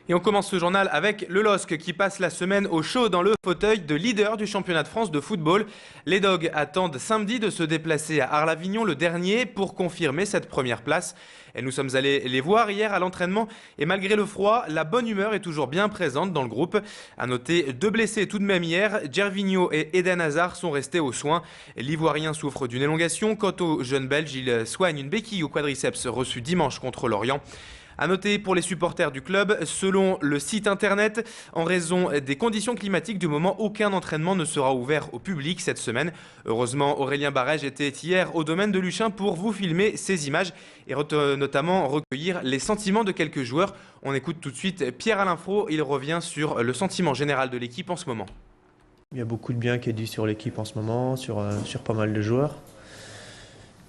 Et on commence ce journal avec le LOSC qui passe la semaine au chaud dans le fauteuil de leader du championnat de France de football. Les Dogs attendent samedi de se déplacer à Arles-Avignon, le dernier, pour confirmer cette première place. Et nous sommes allés les voir hier à l'entraînement et malgré le froid, la bonne humeur est toujours bien présente dans le groupe. À noter 2 blessés tout de même hier, Gervinho et Eden Hazard sont restés aux soins. L'Ivoirien souffre d'une élongation. Quant au jeune Belge, il soigne une béquille au quadriceps reçue dimanche contre l'Orient. À noter pour les supporters du club, selon le site internet, en raison des conditions climatiques du moment, aucun entraînement ne sera ouvert au public cette semaine. Heureusement, Aurélien Barège était hier au domaine de Luchin pour vous filmer ces images et notamment recueillir les sentiments de quelques joueurs. On écoute tout de suite Pierre-Alain Fro, il revient sur le sentiment général de l'équipe en ce moment. Il y a beaucoup de bien qui est dit sur l'équipe en ce moment, sur pas mal de joueurs.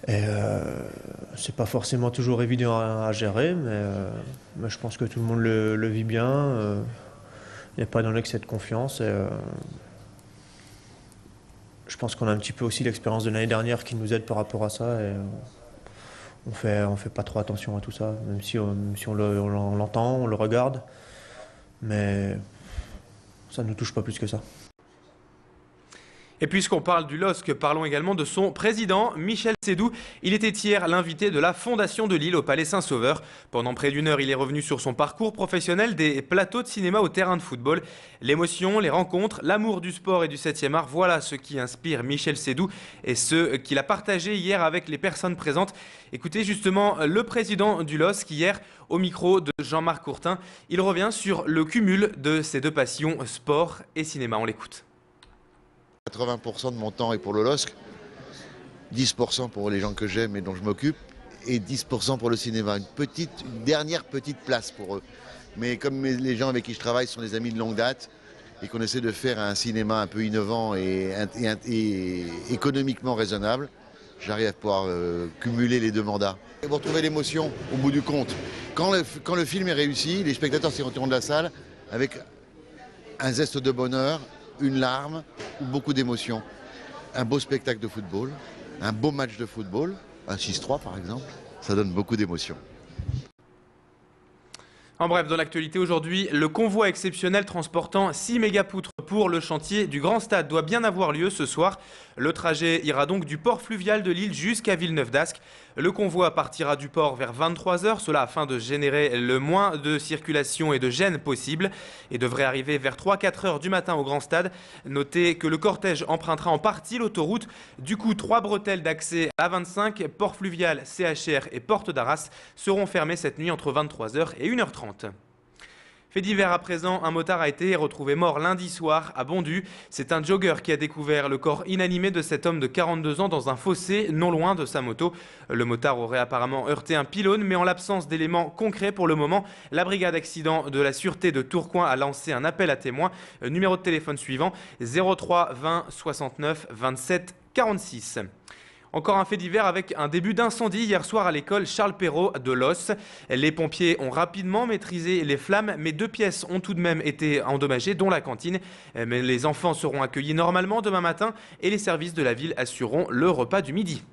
Et c'est pas forcément toujours évident à gérer, mais je pense que tout le monde le vit bien. Il n'y a pas dans l'excès de confiance. Et, je pense qu'on a un petit peu aussi l'expérience de l'année dernière qui nous aide par rapport à ça. Et, on fait pas trop attention à tout ça, même si on l'entend, on le regarde. Mais ça ne nous touche pas plus que ça. Et puisqu'on parle du LOSC, parlons également de son président, Michel Sédou. Il était hier l'invité de la Fondation de Lille au Palais Saint-Sauveur. Pendant près d'1 heure, il est revenu sur son parcours professionnel des plateaux de cinéma au terrain de football. L'émotion, les rencontres, l'amour du sport et du 7e art, voilà ce qui inspire Michel Sédou et ce qu'il a partagé hier avec les personnes présentes. Écoutez justement le président du LOSC hier au micro de Jean-Marc Courtin. Il revient sur le cumul de ces deux passions, sport et cinéma. On l'écoute. 80% de mon temps est pour le LOSC, 10% pour les gens que j'aime et dont je m'occupe, et 10% pour le cinéma. Une dernière petite place pour eux. Mais comme les gens avec qui je travaille sont des amis de longue date et qu'on essaie de faire un cinéma un peu innovant et économiquement raisonnable, j'arrive à pouvoir cumuler les 2 mandats. Et vous retrouvez l'émotion au bout du compte. Quand le film est réussi, les spectateurs s'y retirent de la salle avec un zeste de bonheur, une larme ou beaucoup d'émotions. Un beau spectacle de football, un beau match de football, un 6-3 par exemple, ça donne beaucoup d'émotions. En bref, dans l'actualité aujourd'hui, le convoi exceptionnel transportant 6 mégapoutres pour le chantier du Grand Stade doit bien avoir lieu ce soir. Le trajet ira donc du port fluvial de Lille jusqu'à Villeneuve-d'Ascq. Le convoi partira du port vers 23 h, cela afin de générer le moins de circulation et de gêne possible, et devrait arriver vers 3-4 heures du matin au Grand Stade. Notez que le cortège empruntera en partie l'autoroute. Du coup, 3 bretelles d'accès à 25, port fluvial, CHR et porte d'Arras seront fermées cette nuit entre 23 h et 1 h 30. Fait divers à présent, un motard a été retrouvé mort lundi soir à Bondu. C'est un jogger qui a découvert le corps inanimé de cet homme de 42 ans dans un fossé non loin de sa moto. Le motard aurait apparemment heurté un pylône, mais en l'absence d'éléments concrets pour le moment, la brigade accident de la sûreté de Tourcoing a lancé un appel à témoins. Numéro de téléphone suivant 03 20 69 27 46. Encore un fait divers avec un début d'incendie hier soir à l'école Charles Perrault de Los. Les pompiers ont rapidement maîtrisé les flammes, mais 2 pièces ont tout de même été endommagées, dont la cantine. Mais les enfants seront accueillis normalement demain matin et les services de la ville assureront le repas du midi.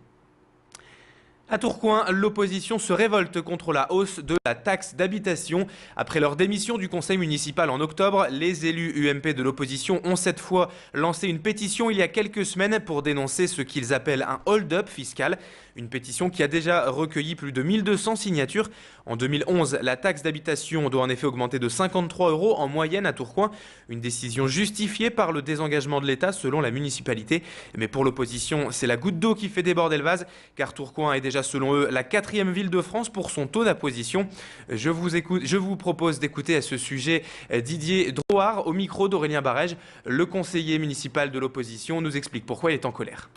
À Tourcoing, l'opposition se révolte contre la hausse de la taxe d'habitation. Après leur démission du conseil municipal en octobre, les élus UMP de l'opposition ont cette fois lancé une pétition il y a quelques semaines pour dénoncer ce qu'ils appellent un hold-up fiscal. Une pétition qui a déjà recueilli plus de 1200 signatures. En 2011, la taxe d'habitation doit en effet augmenter de 53 € en moyenne à Tourcoing. Une décision justifiée par le désengagement de l'État selon la municipalité. Mais pour l'opposition, c'est la goutte d'eau qui fait déborder le vase, car Tourcoing est déjà selon eux la 4e ville de France pour son taux d'imposition. Je vous propose d'écouter à ce sujet Didier Drouard au micro d'Aurélien Barège. Le conseiller municipal de l'opposition nous explique pourquoi il est en colère.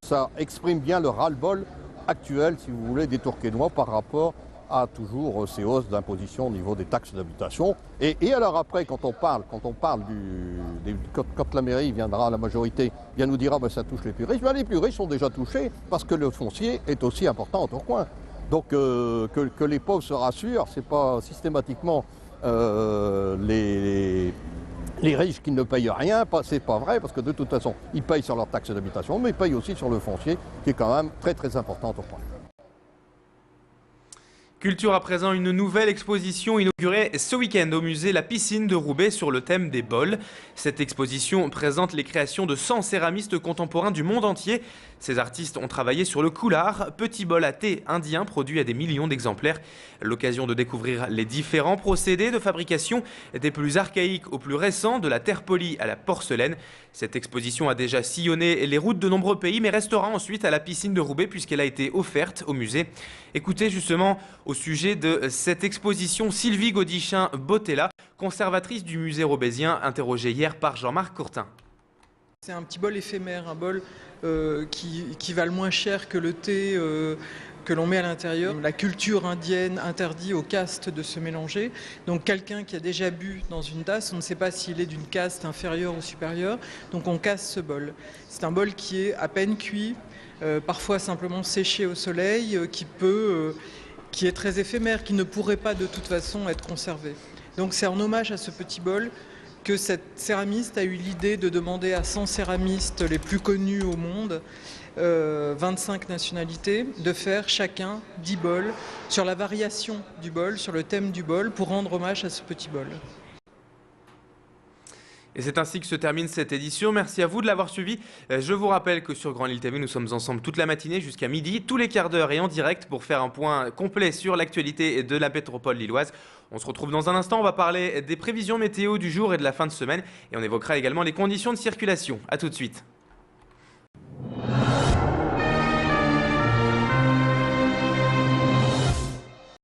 Ça exprime bien le ras-le-bol actuel, si vous voulez, des Tourquenois par rapport à toujours ces hausses d'imposition au niveau des taxes d'habitation. Et alors après, quand la mairie viendra, la majorité vient nous dire ça touche les plus riches, les plus riches sont déjà touchés parce que le foncier est aussi important en Tourcoing. Donc que les pauvres se rassurent, c'est pas systématiquement les riches qui ne payent rien, c'est pas vrai, parce que de toute façon, ils payent sur leur taxe d'habitation, mais ils payent aussi sur le foncier, qui est quand même très très important au point. Culture à présent, une nouvelle exposition inaugurée ce week-end au musée La Piscine de Roubaix sur le thème des bols. Cette exposition présente les créations de 100 céramistes contemporains du monde entier. Ces artistes ont travaillé sur le coulard, petit bol à thé indien produit à des millions d'exemplaires. L'occasion de découvrir les différents procédés de fabrication, des plus archaïques aux plus récents, de la terre polie à la porcelaine. Cette exposition a déjà sillonné les routes de nombreux pays, mais restera ensuite à la Piscine de Roubaix puisqu'elle a été offerte au musée. Écoutez justement au sujet de cette exposition Sylvie Godichin-Bottella, conservatrice du musée roubaisien, interrogée hier par Jean-Marc Courtin. C'est un petit bol éphémère, un bol qui va le moins cher que le thé que l'on met à l'intérieur. La culture indienne interdit aux castes de se mélanger. Donc quelqu'un qui a déjà bu dans une tasse, on ne sait pas s'il est d'une caste inférieure ou supérieure, donc on casse ce bol. C'est un bol qui est à peine cuit, parfois simplement séché au soleil, qui est très éphémère, qui ne pourrait pas de toute façon être conservé. Donc c'est en hommage à ce petit bol que cette céramiste a eu l'idée de demander à 100 céramistes les plus connus au monde, 25 nationalités, de faire chacun 10 bols sur la variation du bol, sur le thème du bol, pour rendre hommage à ce petit bol. Et c'est ainsi que se termine cette édition. Merci à vous de l'avoir suivi. Je vous rappelle que sur Grand Lille TV, nous sommes ensemble toute la matinée jusqu'à midi, tous les quarts d'heure et en direct pour faire un point complet sur l'actualité de la métropole lilloise. On se retrouve dans un instant, on va parler des prévisions météo du jour et de la fin de semaine et on évoquera également les conditions de circulation. A tout de suite.